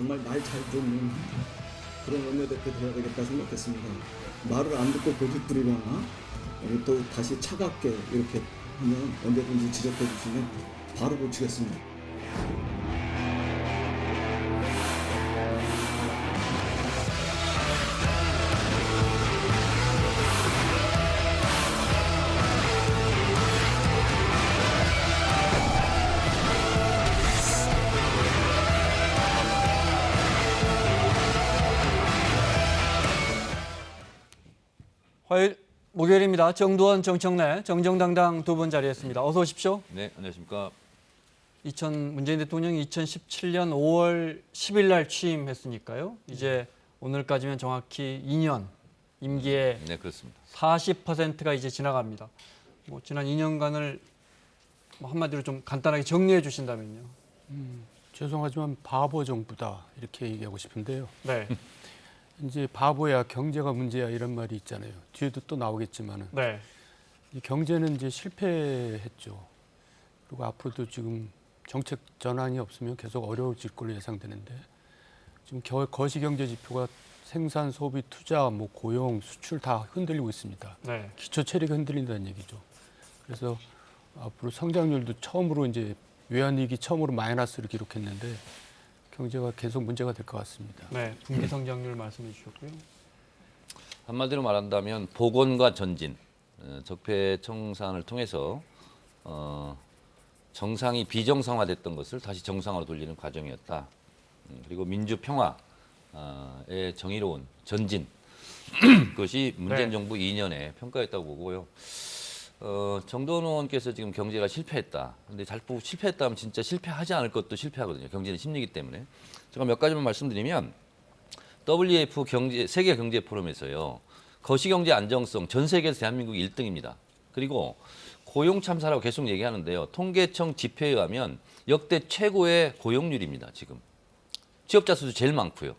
정말 말 잘 듣는 그런 원내대표 되어야 되겠다 생각했습니다. 말을 안 듣고 고집 부리거나 또 다시 차갑게 이렇게 하면 언제든지 지적해 주시면 바로 고치겠습니다. 화요일 목요일입니다. 정두원, 정청래, 정정당당 두 분 자리했습니다. 어서 오십시오. 네, 안녕하십니까. 문재인 대통령이 2017년 5월 10일 날 취임했으니까요. 이제 오늘까지면 정확히 2년 임기의 네, 그렇습니다. 40%가 이제 지나갑니다. 지난 2년간을 한마디로 좀 간단하게 정리해 주신다면요. 죄송하지만 바보 정부다 이렇게 얘기하고 싶은데요. 네, 이제 바보야 경제가 문제야 이런 말이 있잖아요. 뒤에도 또 나오겠지만은 네, 이 경제는 이제 실패했죠. 그리고 앞으로도 지금 정책 전환이 없으면 계속 어려워질 걸로 예상되는데 지금 거시경제 지표가 생산, 소비, 투자, 고용, 수출 다 흔들리고 있습니다. 네. 기초 체력이 흔들린다는 얘기죠. 그래서 앞으로 성장률도 처음으로 이제 외환위기 처음으로 마이너스를 기록했는데 경제가 계속 문제가 될 것 같습니다. 네, 분기 성장률 말씀해 주셨고요. 한마디로 말한다면 복원과 전진, 적폐청산을 통해서 정상이 비정상화됐던 것을 다시 정상화로 돌리는 과정이었다. 그리고 민주평화의 정의로운 전진, 그것이 문재인 네. 정부 2년의 평가였다고 보고요. 정도원 의원께서 지금 경제가 실패했다. 근데 잘 보고 실패했다면 진짜 실패하지 않을 것도 실패하거든요. 경제는 심리기 때문에. 제가 몇 가지만 말씀드리면 WF 세계 경제 포럼에서요. 거시경제 안정성 전 세계에서 대한민국이 1등입니다. 그리고 고용 참사라고 계속 얘기하는데요. 통계청 지표에 의하면 역대 최고의 고용률입니다. 지금. 취업자 수도 제일 많고요.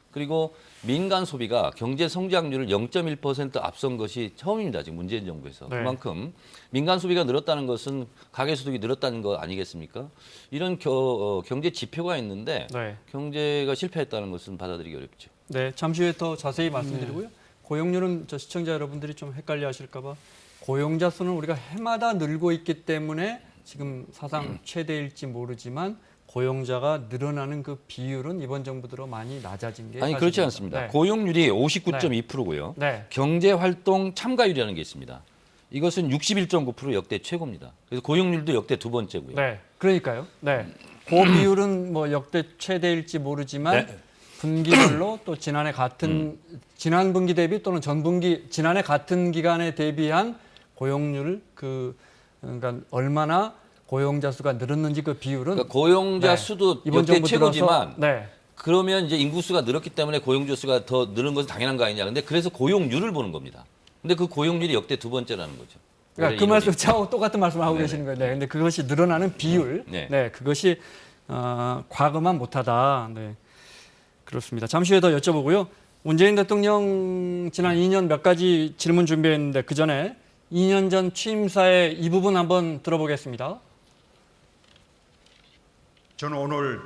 그리고 민간 소비가 경제 성장률을 0.1% 앞선 것이 처음입니다. 지금 문재인 정부에서. 네. 그만큼 민간 소비가 늘었다는 것은 가계 소득이 늘었다는 거 아니겠습니까? 이런 경제 지표가 있는데 네. 경제가 실패했다는 것은 받아들이기 어렵죠. 네, 잠시 후에 더 자세히 말씀드리고요. 고용률은 저 시청자 여러분들이 좀 헷갈려 하실까 봐 고용자 수는 우리가 해마다 늘고 있기 때문에 지금 사상 최대일지 모르지만 고용자가 늘어나는 그 비율은 이번 정부 들어 많이 낮아진 게 아니 사실입니다. 그렇지 않습니다. 네. 고용률이 59.2%고요. 네. 경제활동 참가율이라는 게 있습니다. 이것은 61.9% 역대 최고입니다. 그래서 고용률도 역대 두 번째고요. 네. 그러니까요. 네. 그 비율은 역대 최대일지 모르지만 네. 분기별로 또 지난해 같은 지난 분기 대비 또는 전분기 지난해 같은 기간에 대비한 고용률 그러니까 얼마나 고용자 수가 늘었는지 그 비율은 그러니까 고용자 네. 수도 이번 역대 정부 최고지만 들어서, 네. 그러면 이제 인구 수가 늘었기 때문에 고용자 수가 더 늘은 것은 당연한 거 아니냐. 근데 그래서 고용률을 보는 겁니다. 근데 그 고용률이 역대 두 번째라는 거죠. 그러니까 그 말씀 저하고 똑같은 말씀을 하고 네네. 계시는 거예요. 네. 근데 그것이 늘어나는 비율, 네. 네, 그것이 과거만 못하다. 네, 그렇습니다. 잠시 후에 더 여쭤보고요. 문재인 대통령 지난 2년 몇 가지 질문 준비했는데 그 전에 2년 전 취임사의 이 부분 한번 들어보겠습니다. 저는 오늘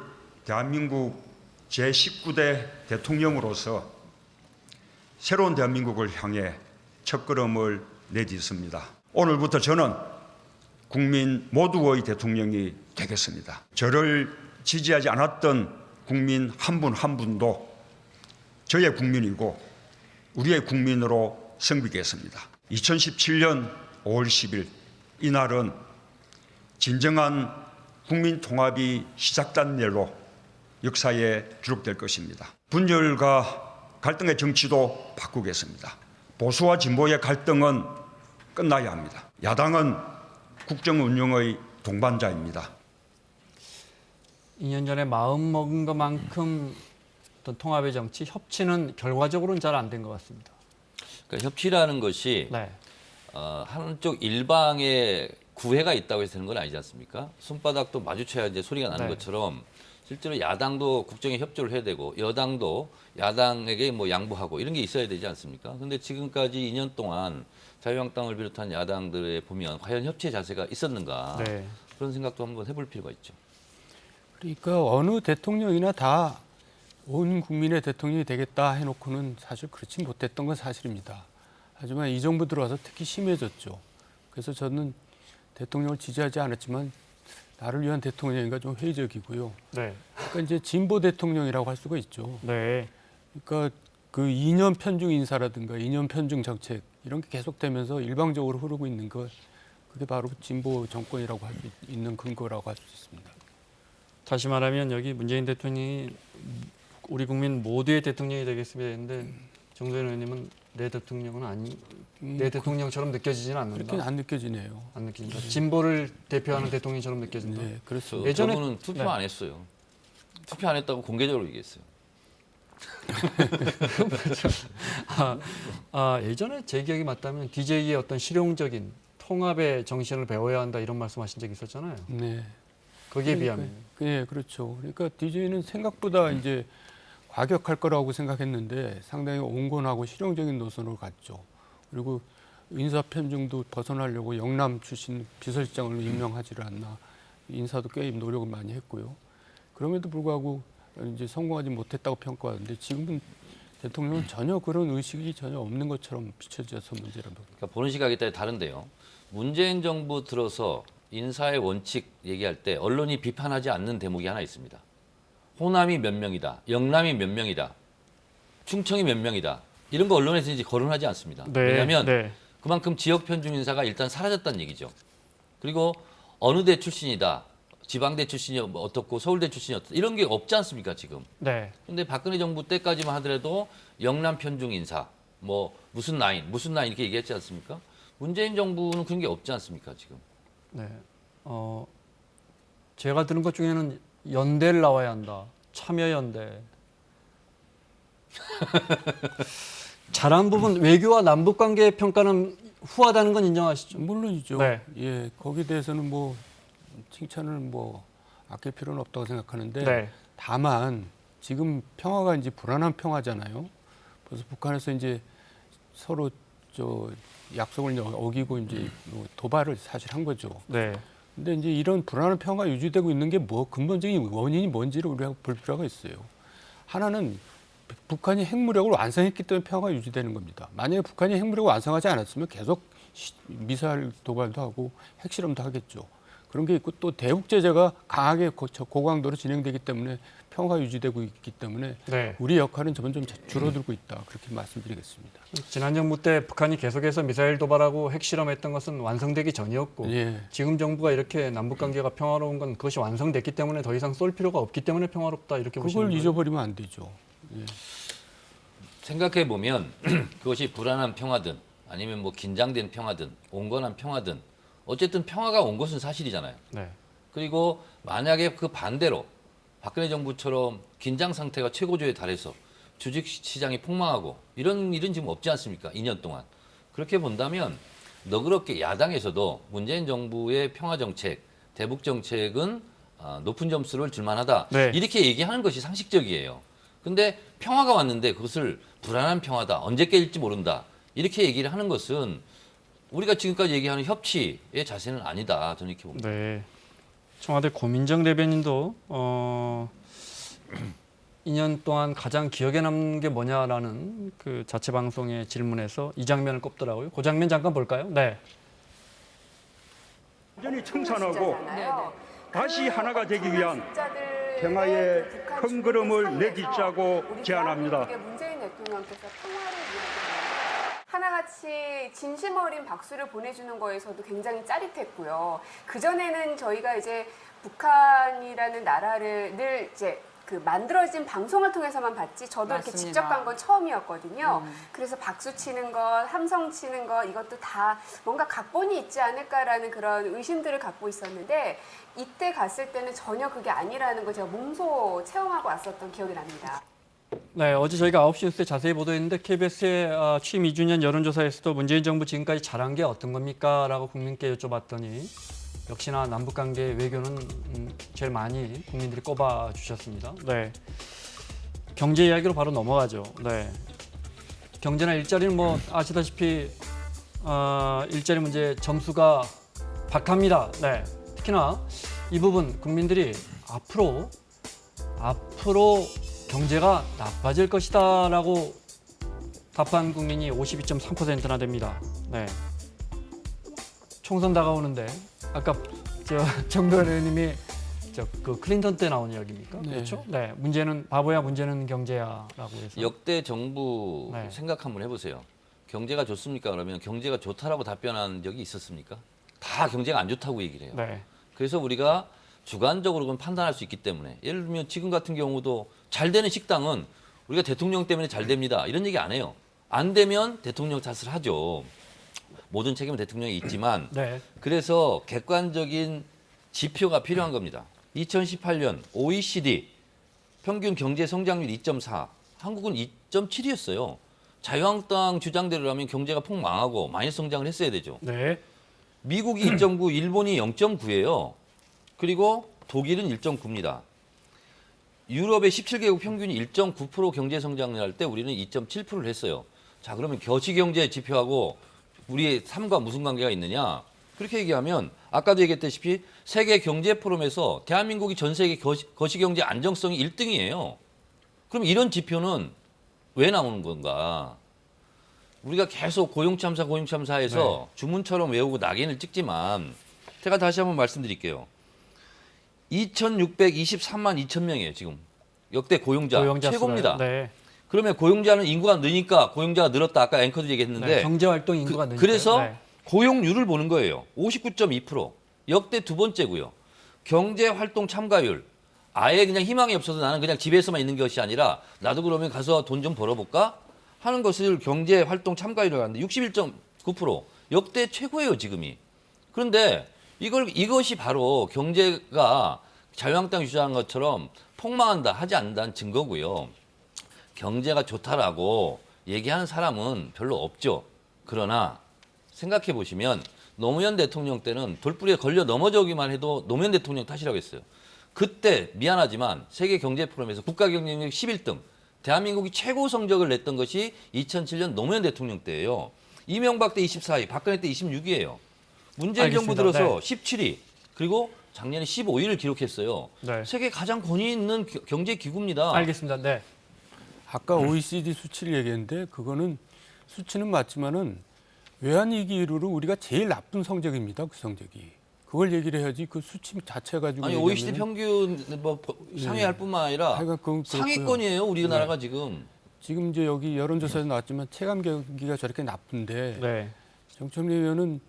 대한민국 제19대 대통령으로서 새로운 대한민국을 향해 첫걸음을 내딛습니다. 오늘부터 저는 국민 모두의 대통령이 되겠습니다. 저를 지지하지 않았던 국민 한 분 한 분도 저의 국민이고 우리의 국민으로 성비겠습니다. 2017년 5월 10일 이날은 진정한 국민 통합이 시작된 날로 역사에 기록될 것입니다. 분열과 갈등의 정치도 바꾸겠습니다. 보수와 진보의 갈등은 끝나야 합니다. 야당은 국정 운영의 동반자입니다. 2년 전에 마음 먹은 것만큼 어떤 통합의 정치, 협치는 결과적으로는 잘 안 된 것 같습니다. 그러니까 협치라는 것이 네. 한쪽 일방의 구애가 있다고 해서 되는 건 아니지 않습니까? 손바닥도 마주쳐야 이제 소리가 나는 네. 것처럼 실제로 야당도 국정에 협조를 해야 되고 여당도 야당에게 양보하고 이런 게 있어야 되지 않습니까? 근데 지금까지 2년 동안 자유한국당을 비롯한 야당들에 보면 과연 협치의 자세가 있었는가 네. 그런 생각도 한번 해볼 필요가 있죠. 그러니까 어느 대통령이나 다 온 국민의 대통령이 되겠다 해놓고는 사실 그렇지 못했던 건 사실입니다. 하지만 이 정부 들어와서 특히 심해졌죠. 그래서 저는 대통령을 지지하지 않았지만 나를 위한 대통령인가 좀 회의적이고요. 네. 그러니까 이제 진보 대통령이라고 할 수가 있죠. 네. 그러니까 그 이념 편중 인사라든가 이념 편중 정책 이런 게 계속되면서 일방적으로 흐르고 있는 것, 그게 바로 진보 정권이라고 할 수 있는 근거라고 할 수 있습니다. 다시 말하면 여기 문재인 대통령이 우리 국민 모두의 대통령이 되겠습니다 했는데 정도현 의원님은 내 대통령은 아니, 내 대통령처럼 느껴지지는 않는다. 그렇게 안 느껴지네요. 안 느낀다. 진보를 대표하는 대통령처럼 느껴진다. 네, 그렇죠. 예전에- 저분은 투표 네. 안 했어요. 투표 안 했다고 공개적으로 얘기했어요. 예전에 제 기억이 맞다면 DJ의 어떤 실용적인 통합의 정신을 배워야 한다 이런 말씀하신 적이 있었잖아요. 네. 거기에 그러니까, 비하면. 네, 그렇죠. 그러니까 DJ는 생각보다 이제 과격할 거라고 생각했는데 상당히 온건하고 실용적인 노선으로 갔죠. 그리고 인사 편중도 벗어나려고 영남 출신 비서실장을 임명하지를 않나 인사도 꽤 노력을 많이 했고요. 그럼에도 불구하고 이제 성공하지 못했다고 평가하는데 지금은 대통령은 전혀 그런 의식이 전혀 없는 것처럼 비춰져서 문제랍니다. 그러니까 보는 시각에 따라 다른데요. 문재인 정부 들어서 인사의 원칙 얘기할 때 언론이 비판하지 않는 대목이 하나 있습니다. 호남이 몇 명이다, 영남이 몇 명이다, 충청이 몇 명이다 이런 거 언론에서 이제 거론하지 않습니다. 왜냐하면 그만큼 지역 편중 인사가 일단 사라졌다는 얘기죠. 그리고 어느 대 출신이다, 지방대 출신이 어떻고 서울대 출신이 어떻다 이런 게 없지 않습니까 지금. 네. 근데 박근혜 정부 때까지만 하더라도 영남 편중 인사, 뭐 무슨 라인 이렇게 얘기했지 않습니까? 문재인 정부는 그런 게 없지 않습니까 지금. 네. 제가 들은 것 중에는 연대를 나와야 한다. 참여연대. 잘한 부분 외교와 남북 관계 평가는 후하다는 건 인정하시죠? 물론이죠. 네. 예, 거기에 대해서는 뭐 칭찬을 뭐 아낄 필요는 없다고 생각하는데 네. 다만 지금 평화가 이제 불안한 평화잖아요. 그래서 북한에서 이제 서로 저 약속을 어기고 이제 뭐 도발을 사실 한 거죠. 네. 근데 이제 이런 불안한 평화가 유지되고 있는 게 뭐 근본적인 원인이 뭔지를 우리가 볼 필요가 있어요. 하나는 북한이 핵무력을 완성했기 때문에 평화가 유지되는 겁니다. 만약에 북한이 핵무력을 완성하지 않았으면 계속 미사일 도발도 하고 핵실험도 하겠죠. 그런 게 있고 또 대북 제재가 강하게 고강도로 진행되기 때문에 평화가 유지되고 있기 때문에 네. 우리 역할은 점점 줄어들고 있다. 그렇게 말씀드리겠습니다. 지난 정부 때 북한이 계속해서 미사일 도발하고 핵실험했던 것은 완성되기 전이었고 예. 지금 정부가 이렇게 남북 관계가 평화로운 건 그것이 완성됐기 때문에 더 이상 쏠 필요가 없기 때문에 평화롭다 이렇게 보시는 그걸 거예요? 잊어버리면 안 되죠. 예. 생각해 보면 그것이 불안한 평화든 아니면 뭐 긴장된 평화든 온건한 평화든 어쨌든 평화가 온 것은 사실이잖아요. 네. 그리고 만약에 그 반대로 박근혜 정부처럼 긴장 상태가 최고조에 달해서 주식 시장이 폭망하고 이런 일은 지금 없지 않습니까? 2년 동안. 그렇게 본다면 너그럽게 야당에서도 문재인 정부의 평화 정책, 대북 정책은 높은 점수를 줄 만하다. 네. 이렇게 얘기하는 것이 상식적이에요. 근데 평화가 왔는데 그것을 불안한 평화다. 언제 깨질지 모른다. 이렇게 얘기를 하는 것은 우리가 지금까지 얘기하는 협치의 자세는 아니다. 저는 이렇게 봅니다. 네. 청와대 고민정 대변인도 2년 동안 가장 기억에 남는 게 뭐냐라는 그 자체 방송의 질문에서 이 장면을 꼽더라고요. 그 장면 잠깐 볼까요? 네. 완전히 청산하고 다시 하나가 되기 위한 평화의 큰 걸음을 내딛자고 제안합니다. 문재인 대통령께서 평화를 위한 하나같이 진심 어린 박수를 보내주는 거에서도 굉장히 짜릿했고요. 그 전에는 저희가 이제 북한이라는 나라를 늘 이제 그 만들어진 방송을 통해서만 봤지 저도 이렇게 맞습니다. 직접 간 건 처음이었거든요. 그래서 박수 치는 것, 함성 치는 것 이것도 다 뭔가 각본이 있지 않을까라는 그런 의심들을 갖고 있었는데 이때 갔을 때는 전혀 그게 아니라는 걸 제가 몸소 체험하고 왔었던 기억이 납니다. 네, 어제 저희가 9시 뉴스에 자세히 보도했는데 KBS의 취임 2주년 여론조사에서도 문재인 정부 지금까지 잘한 게 어떤 겁니까? 라고 국민께 여쭤봤더니 역시나 남북관계 외교는 제일 많이 국민들이 꼽아주셨습니다. 네, 경제 이야기로 바로 넘어가죠. 네, 경제나 일자리는 뭐 아시다시피 일자리 문제 점수가 박합니다. 네, 특히나 이 부분 국민들이 앞으로 경제가 나빠질 것이다라고 답한 국민이 52.3%나 됩니다. 네. 총선 다가오는데 아까 정도현 의원님이 그 클린턴 때 나온 이야기입니까? 네. 그렇죠? 네. 문제는 바보야, 문제는 경제야라고 해서. 역대 정부 네. 생각 한번 해보세요. 경제가 좋습니까? 그러면 경제가 좋다라고 답변한 적이 있었습니까? 다 경제가 안 좋다고 얘기를 해요. 네. 그래서 우리가 주관적으로 그건 판단할 수 있기 때문에 예를 들면 지금 같은 경우도 잘 되는 식당은 우리가 대통령 때문에 잘 됩니다. 이런 얘기 안 해요. 안 되면 대통령 탓을 하죠. 모든 책임은 대통령이 있지만 네. 그래서 객관적인 지표가 필요한 겁니다. 2018년 OECD 평균 경제 성장률 2.4, 한국은 2.7이었어요. 자유한국당 주장대로라면 경제가 폭망하고 마이너스 성장을 했어야 되죠. 네. 미국이 2.9, 일본이 0.9예요. 그리고 독일은 1.9입니다. 유럽의 17개국 평균이 1.9% 경제 성장을 할 때 우리는 2.7%를 했어요. 자, 그러면 거시경제 지표하고 우리의 삶과 무슨 관계가 있느냐? 그렇게 얘기하면 아까도 얘기했다시피 세계 경제 포럼에서 대한민국이 전 세계 거시경제 안정성이 1등이에요. 그럼 이런 지표는 왜 나오는 건가? 우리가 계속 고용참사해서 주문처럼 외우고 낙인을 찍지만 제가 다시 한번 말씀드릴게요. 2,623만 2천 명이에요, 지금. 역대 고용자 최고입니다. 수가요. 네. 그러면 고용자는 인구가 느니까 고용자가 늘었다. 아까 앵커도 얘기했는데 네. 경제활동 인구가 느니까. 그래서 네. 고용률을 보는 거예요. 59.2%. 역대 두 번째고요. 경제활동 참가율. 아예 그냥 희망이 없어서 나는 그냥 집에서만 있는 것이 아니라 나도 그러면 가서 돈 좀 벌어볼까 하는 것을 경제활동 참가율을 하는데 61.9%. 역대 최고예요, 지금이. 그런데 이것이 바로 경제가 자유한국당이 주장한 것처럼 폭망한다, 하지 않는다는 증거고요. 경제가 좋다라고 얘기하는 사람은 별로 없죠. 그러나 생각해 보시면 노무현 대통령 때는 돌부리에 걸려 넘어져기만 해도 노무현 대통령 탓이라고 했어요. 그때 미안하지만 세계 경제 포럼에서 국가 경쟁력 11등, 대한민국이 최고 성적을 냈던 것이 2007년 노무현 대통령 때예요. 이명박 때 24위, 박근혜 때 26위예요. 문재인 정부 알겠습니다. 들어서 네. 17위, 그리고 작년에 15위를 기록했어요. 네. 세계 가장 권위 있는 경제 기구입니다. 알겠습니다. 네. 아까 OECD 수치를 얘기했는데 그거는 수치는 맞지만은 외환위기로 우리가 제일 나쁜 성적입니다. 그 성적이. 그걸 얘기를 해야지 그 수치 자체 가지고 아니 OECD 평균 뭐 상회할 뿐만 아니라 하여간 그건 그렇고요. 상위권이에요. 우리나라가 지금. 지금 이제 여기 여론조사에서 나왔지만 체감 경기가 저렇게 나쁜데 네. 정청래 의원은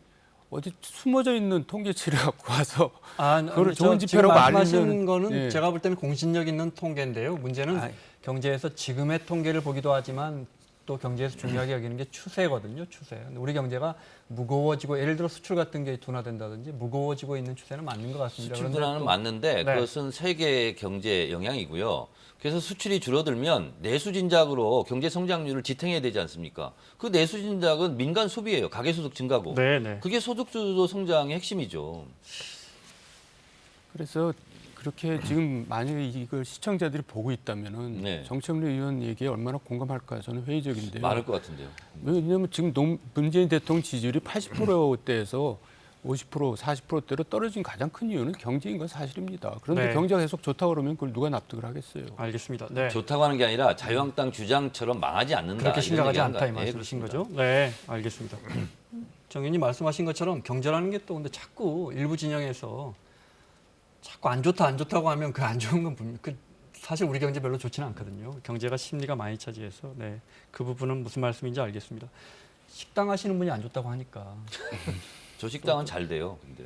어디 숨어져 있는 통계치를 갖고 와서 그거를 저 좋은 지금 지표라고 말씀하신 알리면 거는 예. 제가 볼 때는 공신력 있는 통계인데요. 문제는 아이. 경제에서 지금의 통계를 보기도 하지만 또 경제에서 중요하게 여기는 게 추세거든요. 추세. 근데 우리 경제가 무거워지고 예를 들어 수출 같은 게 둔화된다든지 무거워지고 있는 추세는 맞는 것 같습니다. 수출 그런데 둔화는 또- 맞는데 네. 그것은 세계 경제 영향이고요. 그래서 수출이 줄어들면 내수 진작으로 경제 성장률을 지탱해야 되지 않습니까? 그 내수 진작은 민간 소비예요. 가계 소득 증가고. 네, 네. 그게 소득 주도 성장의 핵심이죠. 그래서 그렇게 지금 만약에 이걸 시청자들이 보고 있다면은 네. 정청래 의원 얘기에 얼마나 공감할까 저는 회의적인데요. 많을 것 같은데요. 왜냐하면 지금 문재인 대통령 지지율이 80%대에서 50%, 40%대로 떨어진 가장 큰 이유는 경제인 건 사실입니다. 그런데 네. 경제가 계속 좋다고 그러면 그걸 누가 납득을 하겠어요. 알겠습니다. 네. 좋다고 하는 게 아니라 자유한국당 주장처럼 망하지 않는다. 그렇게 이런 심각하지 얘기하는 않다 이 거- 예, 말씀이신 그렇습니다. 거죠? 네, 알겠습니다. 정 의원님 말씀하신 것처럼 경제라는 게 또 근데 자꾸 일부 진영에서 자꾸 안 좋다고 하면 그 안 좋은 건 분명 사실 우리 경제 별로 좋지는 않거든요. 경제가 심리가 많이 차지해서 네, 그 부분은 무슨 말씀인지 알겠습니다. 식당 하시는 분이 안 좋다고 하니까 저 식당은 잘 돼요. 근데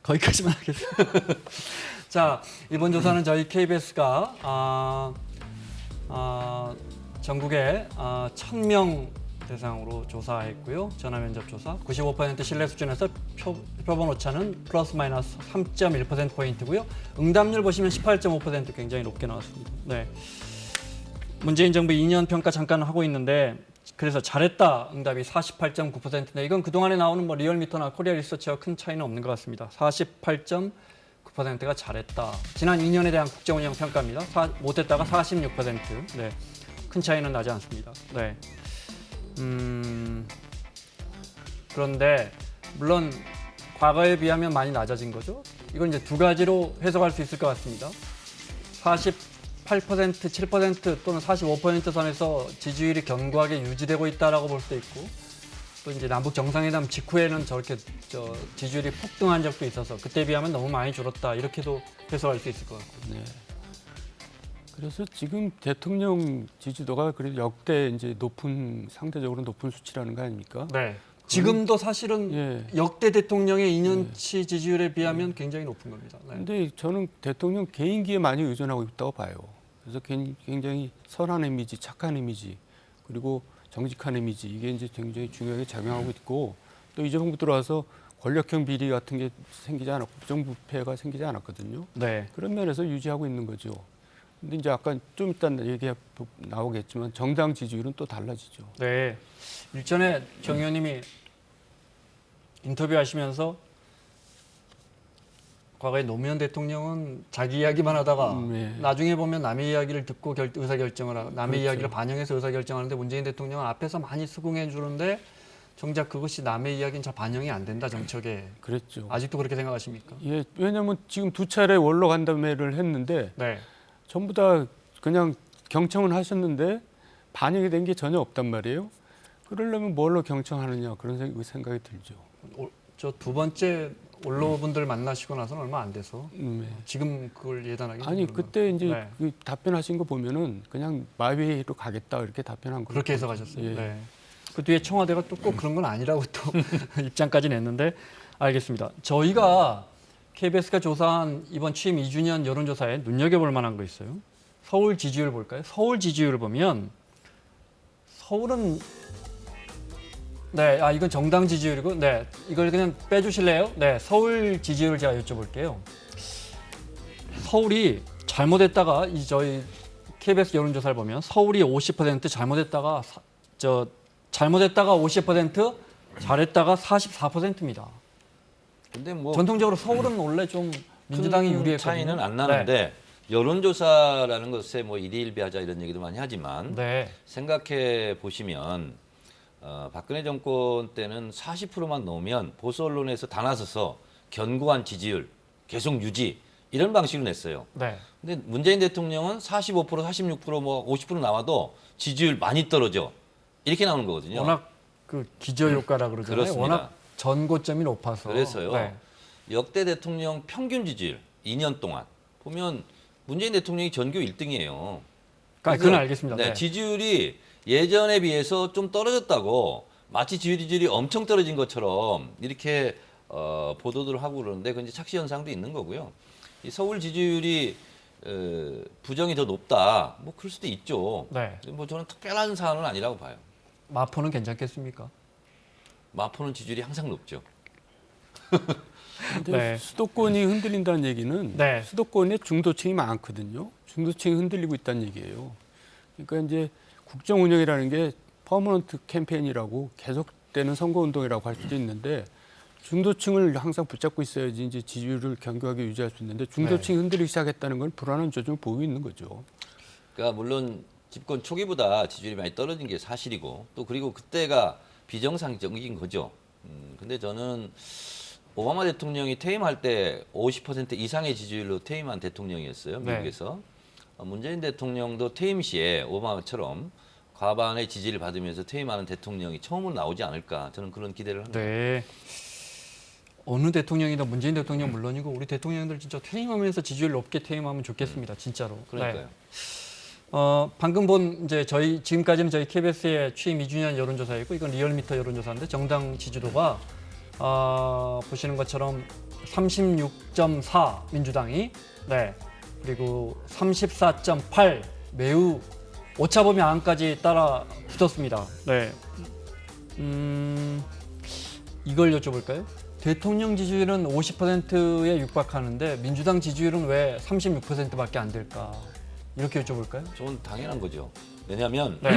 거기까지만 하겠습니다. 자, 이번 조사는 저희 KBS가 전국에 1,000명 대상으로 조사했고요. 전화 면접 조사 95% 신뢰 수준에서 표본 오차는 플러스 마이너스 3.1%포인트고요. 응답률 보시면 18.5% 굉장히 높게 나왔습니다. 네. 문재인 정부 2년 평가 잠깐 하고 있는데 그래서 잘했다 응답이 48.9%인데 이건 그동안에 나오는 뭐 리얼미터나 코리아 리서치와 큰 차이는 없는 것 같습니다. 48.9%가 잘했다. 지난 2년에 대한 국정운영 평가입니다. 못했다가 46%. 네. 큰 차이는 나지 않습니다. 네. 그런데 물론 과거에 비하면 많이 낮아진 거죠. 이건 이제 두 가지로 해석할 수 있을 것 같습니다. 48%, 7% 또는 45% 선에서 지지율이 견고하게 유지되고 있다라고 볼 수도 있고 또 이제 남북 정상회담 직후에는 저렇게 지지율이 폭등한 적도 있어서 그때 비하면 너무 많이 줄었다 이렇게도 해석할 수 있을 것 같고. 네. 그래서 지금 대통령 지지도가 그래도 역대 이제 상대적으로 높은 수치라는 거 아닙니까? 네. 지금도 사실은 예. 역대 대통령의 2년치 지지율에 비하면 굉장히 높은 겁니다. 네. 근데 저는 대통령 개인기에 많이 의존하고 있다고 봐요. 그래서 굉장히 선한 이미지, 착한 이미지, 그리고 정직한 이미지 이게 이제 굉장히 중요하게 작용하고 있고 또 이제 정부 들어와서 권력형 비리 같은 게 생기지 않았고 부정부패가 생기지 않았거든요. 네. 그런 면에서 유지하고 있는 거죠. 근데 이제 아까 좀 이따 얘기 나오겠지만 정당 지지율은 또 달라지죠. 네. 일전에 정 의원님이 인터뷰하시면서 과거에 노무현 대통령은 자기 이야기만 하다가 네. 나중에 보면 남의 이야기를 듣고 의사결정을 하고 남의 그렇죠. 이야기를 반영해서 의사결정하는데 문재인 대통령은 앞에서 많이 수긍해 주는데 정작 그것이 남의 이야기는 잘 반영이 안 된다 정책에. 그랬죠. 아직도 그렇게 생각하십니까? 예, 왜냐하면 지금 2차례 원로 간담회를 했는데 네. 전부 전부 다 그냥 경청은 하셨는데 반영이 된 게 전혀 없단 말이에요. 그러려면 뭘로 경청하느냐 그런 생각이 들죠. 저 두 번째 원로분들 만나시고 나서는 얼마 안 돼서 네. 지금 그걸 예단하기 아니 좀 그때 이제 네. 그 답변하신 거 보면은 그냥 마회로 가겠다 이렇게 답변한 거예요. 그렇게 해석하셨어요. 예. 네. 그 뒤에 청와대가 또 꼭 그런 건 아니라고 또 입장까지 냈는데 알겠습니다. 저희가 KBS가 조사한 이번 취임 2주년 여론조사에 눈여겨볼 만한 거 있어요. 서울 지지율 볼까요? 서울 지지율을 보면 서울은 네, 이건 정당 지지율이고, 네, 이걸 그냥 빼주실래요? 네, 서울 지지율 제가 여쭤볼게요. 서울이 잘못했다가 저희 KBS 여론조사를 보면 서울이 50% 잘못했다가 잘못했다가 50% 잘했다가 44%입니다. 근데 뭐 전통적으로 서울은 원래 좀 민주당이 큰 유리했거든요. 차이는 안 나는데 여론조사라는 것에 뭐 일희일비하자 이런 얘기도 많이 하지만 네. 생각해 보시면 박근혜 정권 때는 40%만 넘으면 보수 언론에서 다 나서서 견고한 지지율 계속 유지 이런 방식으로 냈어요. 네. 근데 문재인 대통령은 45%, 46%, 뭐 50% 나와도 지지율 많이 떨어져 이렇게 나오는 거거든요. 워낙 그 기저효과라 그러잖아요. 그렇습니다. 워낙 전고점이 높아서. 그래서요. 네. 역대 대통령 평균 지지율 2년 동안 보면 문재인 대통령이 전교 1등이에요. 그건 알겠습니다. 네, 네. 지지율이 예전에 비해서 좀 떨어졌다고 마치 지지율이 엄청 떨어진 것처럼 이렇게 보도들 하고 그러는데 그건 이제 착시 현상도 있는 거고요. 이 서울 지지율이 부정이 더 높다. 뭐 그럴 수도 있죠. 네. 뭐 저는 특별한 사안은 아니라고 봐요. 마포는 괜찮겠습니까? 마포는 지지율이 항상 높죠. 근데 네. 수도권이 흔들린다는 얘기는 네. 수도권에 중도층이 많거든요. 중도층이 흔들리고 있다는 얘기예요. 그러니까 이제 국정 운영이라는 게 퍼머넌트 캠페인이라고 계속되는 선거 운동이라고 할 수도 있는데 중도층을 항상 붙잡고 있어야지 이제 지지율을 견고하게 유지할 수 있는데 중도층이 흔들리기 시작했다는 건 불안한 조짐을 보이고 있는 거죠. 그러니까 물론 집권 초기보다 지지율이 많이 떨어진 게 사실이고 또 그리고 그때가 비정상적인 거죠. 근데 저는 오바마 대통령이 퇴임할 때 50% 이상의 지지율로 퇴임한 대통령이었어요. 미국에서. 문재인 대통령도 퇴임 시에 오바마처럼 과반의 지지를 받으면서 퇴임하는 대통령이 처음으로 나오지 않을까 저는 그런 기대를 합니다. 네. 어느 대통령이든 문재인 대통령 물론이고 우리 대통령들 진짜 퇴임하면서 지지율 높게 퇴임하면 좋겠습니다. 진짜로. 그러니까요. 네. 방금 본 이제 지금까지는 저희 KBS의 취임 2주년 여론조사이고 이건 리얼미터 여론조사인데 정당 지지도가 보시는 것처럼 36.4 민주당이 네. 그리고 34.8 매우 오차범위 안까지 따라 붙었습니다. 네. 이걸 여쭤볼까요? 대통령 지지율은 50%에 육박하는데 민주당 지지율은 왜 36%밖에 안 될까? 이렇게 여쭤볼까요? 저는 당연한 거죠. 왜냐하면 네.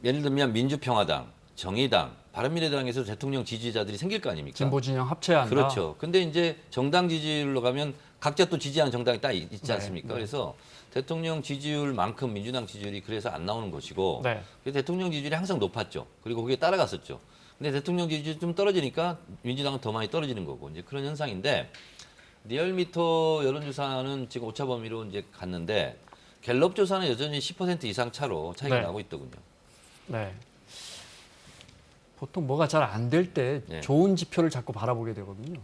예를 들면 민주평화당, 정의당, 바른미래당에서 대통령 지지자들이 생길 거 아닙니까? 진보 진영 합쳐야 한다. 그렇죠. 근데 이제 정당 지지율로 가면 각자 또 지지하는 정당이 딱 있지 않습니까? 네. 그래서 대통령 지지율만큼 민주당 지지율이 그래서 안 나오는 것이고 네. 대통령 지지율이 항상 높았죠. 그리고 그게 따라갔었죠. 근데 대통령 지지율이 좀 떨어지니까 민주당은 더 많이 떨어지는 거고 이제 그런 현상인데 리얼미터 여론조사는 지금 오차 범위로 이제 갔는데 갤럽 조사는 여전히 10% 이상 차로 차이가 네. 나고 있더군요. 네. 보통 뭐가 잘 안 될 때 네. 좋은 지표를 자꾸 바라보게 되거든요.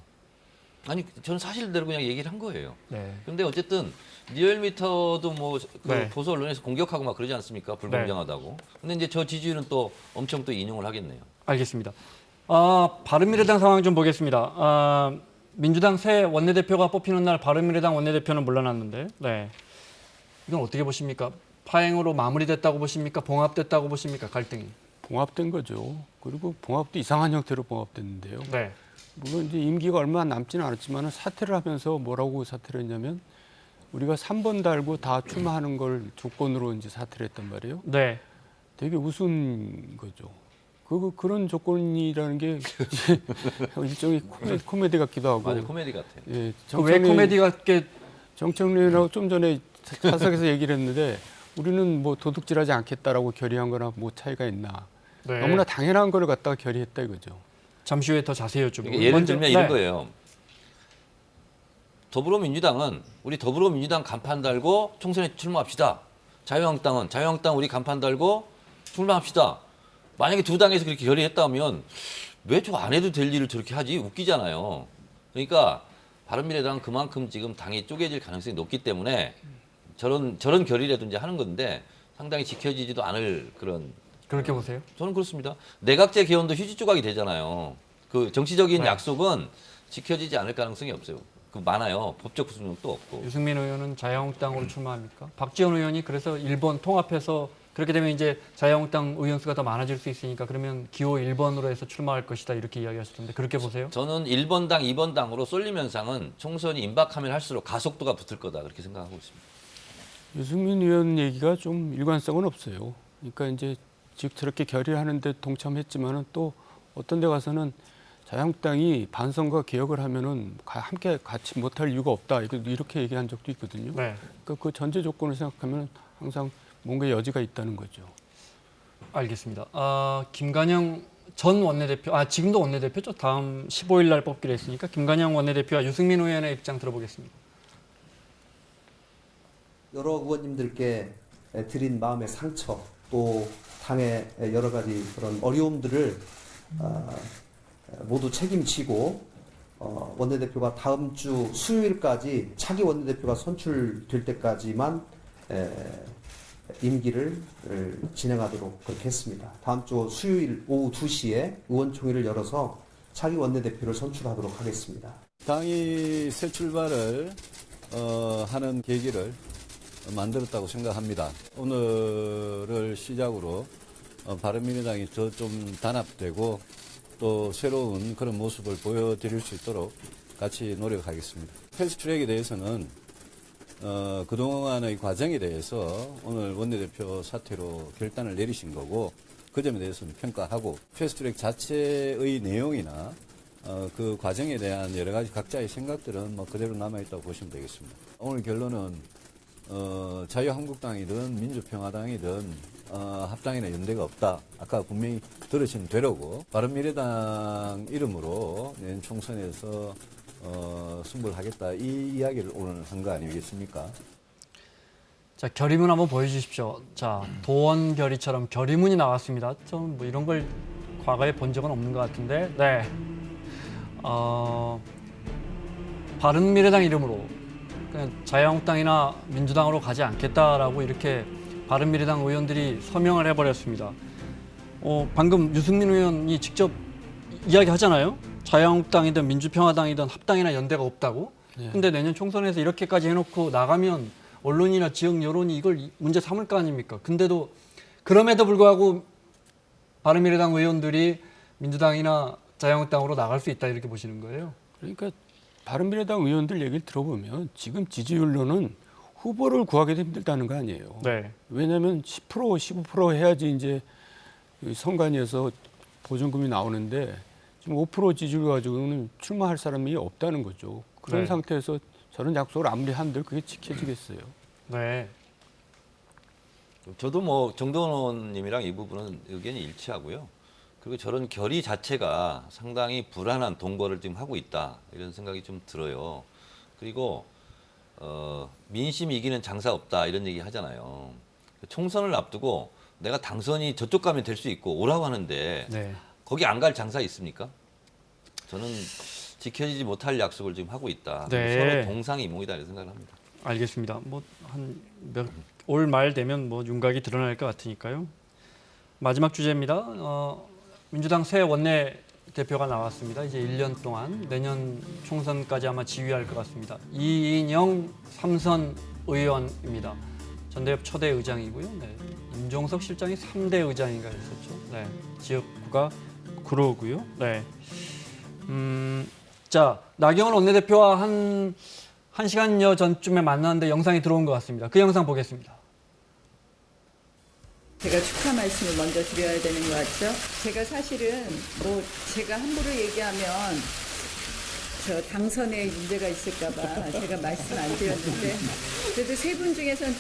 아니 저는 사실대로 그냥 얘기를 한 거예요. 네. 근데 어쨌든 리얼미터도 뭐 그 네. 보수 언론에서 공격하고 막 그러지 않습니까? 불공정하다고. 근데 이제 저 지지율은 또 엄청 또 인용을 하겠네요. 알겠습니다. 바른미래당 상황 좀 보겠습니다. 민주당 새 원내대표가 뽑히는 날 바른미래당 원내대표는 물러났는데, 네. 이건 어떻게 보십니까? 파행으로 마무리됐다고 보십니까? 봉합됐다고 보십니까? 갈등이. 봉합된 거죠. 그리고 봉합도 이상한 형태로 봉합됐는데요. 네. 물론 이제 임기가 얼마 남지는 않았지만 사퇴를 하면서 뭐라고 사퇴를 했냐면 우리가 3번 달고 다 출마하는 걸 조건으로 이제 사퇴를 했단 말이에요. 네. 되게 우스운 거죠. 그런 조건이라는 게 이제 일종의 코미디 같기도 하고. 맞아요, 코미디 같아요. 예, 왜 코미디 같게 정청래 의원하고 좀 전에 사석에서 얘기를 했는데 우리는 뭐 도둑질하지 않겠다라고 결의한 거나 뭐 차이가 있나. 네. 너무나 당연한 거를 갖다가 결의했다 이거죠. 잠시 후에 더 자세히 여쭤보고. 그러니까 예를 먼저, 들면 이런 네. 거예요. 더불어민주당은 우리 더불어민주당 간판 달고 총선에 출마합시다. 자유한국당은 우리 간판 달고 출마합시다. 만약에 두 당에서 그렇게 결의했다면 왜 저 안 해도 될 일을 저렇게 하지? 웃기잖아요. 그러니까 바른미래당은 그만큼 지금 당이 쪼개질 가능성이 높기 때문에 저런 결의라도 이제 하는 건데 상당히 지켜지지도 않을 그런. 그렇게 보세요? 저는 그렇습니다. 내각제 개헌도 휴지 조각이 되잖아요. 그 정치적인 네. 약속은 지켜지지 않을 가능성이 없어요. 그 많아요. 법적 구속력도 없고. 유승민 의원은 자유한국당으로 출마합니까? 박지원 의원이 그래서 1번 통합해서 그렇게 되면 이제 자유한국당 의원 수가 더 많아질 수 있으니까 그러면 기호 1번으로 해서 출마할 것이다 이렇게 이야기하셨던데 그렇게 보세요? 저는 1번 당, 2번 당으로 쏠림 현상은 총선이 임박하면 할수록 가속도가 붙을 거다 그렇게 생각하고 있습니다. 유승민 의원 얘기가 좀 일관성은 없어요. 그러니까 이제 즉 저렇게 결의하는데 동참했지만은 또 어떤 데 가서는 자유한국당이 반성과 개혁을 하면은 함께 같이 못할 이유가 없다 이렇게 얘기한 적도 있거든요. 네. 그러니까 그 전제 조건을 생각하면 항상 뭔가 여지가 있다는 거죠. 알겠습니다. 김관영 전 원내대표, 지금도 원내대표죠. 다음 15일 날 뽑기로 했으니까 김관영 원내대표와 유승민 의원의 입장 들어보겠습니다. 여러 의원님들께 드린 마음의 상처 또 당의 여러 가지 그런 어려움들을 모두 책임지고 원내대표가 다음 주 수요일까지 차기 원내대표가 선출될 때까지만 임기를 진행하도록 그렇게 했습니다. 다음 주 수요일 오후 2시에 의원총회를 열어서 차기 원내대표를 선출하도록 하겠습니다. 당이 새 출발을 하는 계기를 만들었다고 생각합니다. 오늘을 시작으로 바른미래당이 더 좀 단합되고 또 새로운 그런 모습을 보여드릴 수 있도록 같이 노력하겠습니다. 패스트트랙에 대해서는 그동안의 과정에 대해서 오늘 원내대표 사퇴로 결단을 내리신 거고 그 점에 대해서는 평가하고 패스트트랙 자체의 내용이나 그 과정에 대한 여러 가지 각자의 생각들은 뭐 그대로 남아있다고 보시면 되겠습니다. 오늘 결론은 자유한국당이든 민주평화당이든 합당이나 연대가 없다. 아까 분명히 들으신 대로고 바른미래당 이름으로 내년 총선에서 승부를 하겠다. 이 이야기를 오늘 한 거 아니겠습니까? 자, 결의문 한번 보여주십시오. 자, 도원 결의처럼 결의문이 나왔습니다. 좀 뭐 이런 걸 과거에 본 적은 없는 것 같은데, 네. 바른미래당 이름으로 그냥 자유한국당이나 민주당으로 가지 않겠다라고 이렇게 바른미래당 의원들이 서명을 해버렸습니다. 방금 유승민 의원이 직접 이야기하잖아요. 자유한국당이든 민주평화당이든 합당이나 연대가 없다고. 네. 근데 내년 총선에서 이렇게까지 해놓고 나가면 언론이나 지역 여론이 이걸 문제 삼을 거 아닙니까? 근데도 그럼에도 불구하고 바른미래당 의원들이 민주당이나 자유한국당으로 나갈 수 있다 이렇게 보시는 거예요. 그러니까 바른미래당 의원들 얘기를 들어보면 지금 지지율로는 후보를 구하기도 힘들다는 거 아니에요. 네. 왜냐하면 10% 15% 해야지 이제 선관위에서 보전금이 나오는데 지금 5% 지지율 가지고는 출마할 사람이 없다는 거죠. 그런 네. 상태에서 저런 약속을 아무리 한들 그게 지켜지겠어요. 네. 저도 뭐 정동원 님이랑 이 부분은 의견이 일치하고요. 그리고 저런 결의 자체가 상당히 불안한 동거를 지금 하고 있다. 이런 생각이 좀 들어요. 그리고 민심 이기는 장사 없다 이런 얘기 하잖아요. 총선을 앞두고 내가 당선이 저쪽 가면 될 수 있고 오라고 하는데 네. 거기 안 갈 장사 있습니까? 저는 지켜지지 못할 약속을 지금 하고 있다. 네. 서로 동상이몽이다 이런 생각을 합니다. 알겠습니다. 뭐 한 올 말 되면 뭐 윤곽이 드러날 것 같으니까요. 마지막 주제입니다. 민주당 새 원내 대표가 나왔습니다. 이제 1년 동안 내년 총선까지 아마 지휘할 것 같습니다. 이인영 삼선 의원입니다. 전대협 초대 의장이고요. 네. 임종석 실장이 3대 의장인가 했었죠. 네. 지역구가 구로고요. 네. 자, 나경원 원내대표와 한 시간여 전쯤에 만났는데 영상이 들어온 것 같습니다. 그 영상 보겠습니다. 제가 축하 말씀을 먼저 드려야 되는 것 같죠? 제가 사실은 뭐 제가 함부로 얘기하면 저 당선에 문제가 있을까봐 제가 말씀 안 드렸는데 그래도 세 분 중에선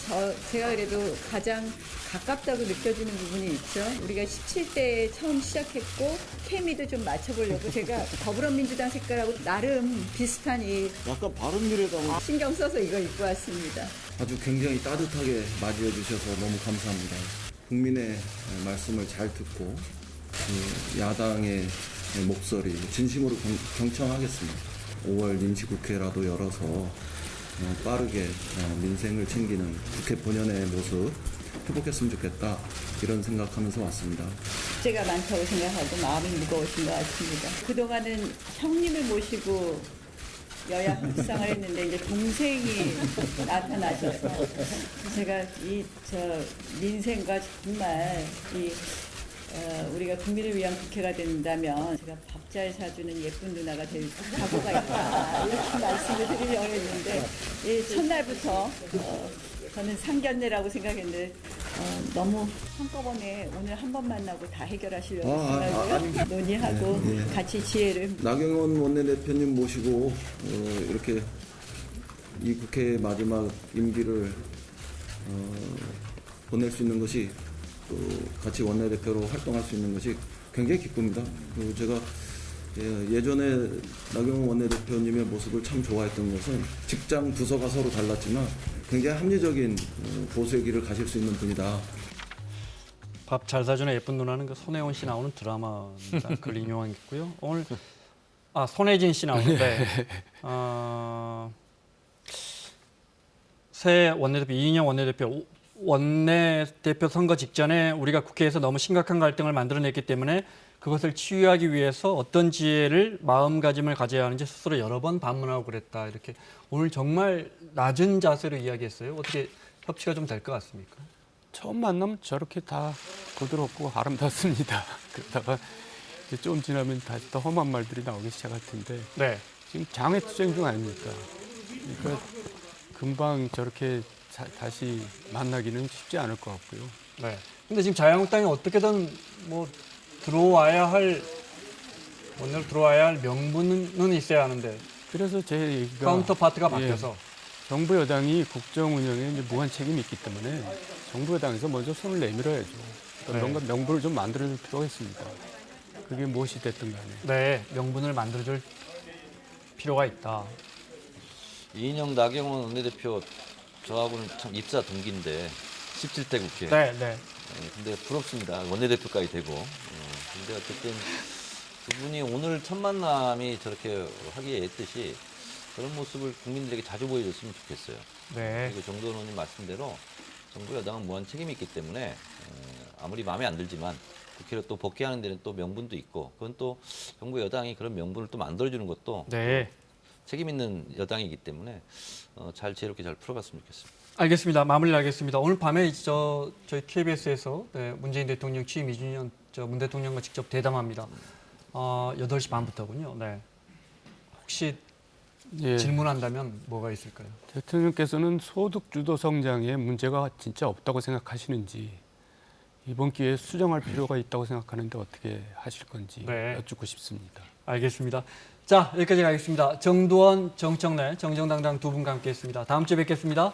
제가 그래도 가장 가깝다고 느껴지는 부분이 있죠. 우리가 17대에 처음 시작했고 케미도 좀 맞춰보려고 제가 더불어민주당 색깔하고 나름 비슷한 이 약간 바른미래당 신경 써서 이거 입고 왔습니다. 아주 굉장히 따뜻하게 맞이해 주셔서 너무 감사합니다. 국민의 말씀을 잘 듣고 그 야당의 목소리 진심으로 경청하겠습니다. 5월 임시국회라도 열어서 빠르게 민생을 챙기는 국회 본연의 모습 회복했으면 좋겠다 이런 생각하면서 왔습니다. 숙제가 많다고 생각하고 마음이 무거우신 것 같습니다. 그동안은 형님을 모시고 여야 협상을 했는데 이제 동생이 나타나셔서 제가 민생과 정말 우리가 국민을 위한 국회가 된다면 제가 밥 잘 사주는 예쁜 누나가 될 각오가 있다 이렇게 말씀을 드리려고 했는데 첫날부터 저는 상견례라고 생각했는데 너무 한꺼번에 오늘 한 번 만나고 다 해결하시려고 생각하고요. 논의하고 같이 지혜를. 나경원 원내대표님 모시고 이렇게 이 국회의 마지막 임기를 보낼 수 있는 것이 또 같이 원내대표로 활동할 수 있는 것이 굉장히 기쁩니다. 그리고 제가 예전에 나경원 원내대표님의 모습을 참 좋아했던 것은 직장 부서가 서로 달랐지만 굉장히 합리적인 보수의 길을 가실 수 있는 분이다. 밥 잘 사주는 예쁜 누나는 그 손혜원 씨 나오는 드라마입니다. 그걸 인용하겠고요. 오늘 손혜진 씨 나오는데 새 원내대표 이인영 원내대표 선거 직전에 우리가 국회에서 너무 심각한 갈등을 만들어냈기 때문에 그것을 치유하기 위해서 어떤 지혜를 마음가짐을 가져야 하는지 스스로 여러 번 반문하고 그랬다. 이렇게 오늘 정말 낮은 자세로 이야기했어요. 어떻게 협치가 좀 될 것 같습니까? 처음 만나면 저렇게 다 부드럽고 아름답습니다. 그러다가 이제 좀 지나면 다시 더 험한 말들이 나오기 시작할 텐데 네. 지금 장애투쟁 중 아닙니까? 그러니까 금방 저렇게 다시 만나기는 쉽지 않을 것 같고요. 네. 근데 지금 자유한국당이 어떻게든 뭐 원내로 들어와야 할 명분은 있어야 하는데 그래서 제 얘기가 카운터 파트가 바뀌어서 정부 여당이 국정 운영에 이제 무한 책임이 있기 때문에 정부 여당에서 먼저 손을 내밀어야죠. 뭔가 명분을 좀 만들어줄 필요가 있습니다. 그게 무엇이 됐든 간에. 네, 명분을 만들어줄 필요가 있다. 이인영 나경원 원내대표 저하고는 참 입사 동기인데 17대 국회. 네. 근데 부럽습니다. 원내대표까지 되고. 근데 어쨌든 그분이 오늘 첫 만남이 저렇게 하기에 했듯이 그런 모습을 국민들에게 자주 보여줬으면 좋겠어요. 네. 그리고 정도원 의원님 말씀대로 정부 여당은 무한 책임이 있기 때문에 아무리 마음에 안 들지만 국회로 또 복귀하는 데는 또 명분도 있고 그건 또 정부 여당이 그런 명분을 또 만들어주는 것도 네. 책임 있는 여당이기 때문에 잘 지혜롭게 잘 풀어갔으면 좋겠습니다. 알겠습니다. 마무리하겠습니다. 오늘 밤에 저희 KBS에서 문재인 대통령 취임 2주년 문 대통령과 직접 대담합니다. 8시 반부터군요. 네. 혹시 질문한다면 뭐가 있을까요? 대통령께서는 소득 주도 성장에 문제가 진짜 없다고 생각하시는지 이번 기회에 수정할 필요가 있다고 생각하는데 어떻게 하실 건지 여쭙고 싶습니다. 알겠습니다. 자, 여기까지 가겠습니다. 정두원, 정청래, 정정당당 두 분과 함께했습니다. 다음 주에 뵙겠습니다.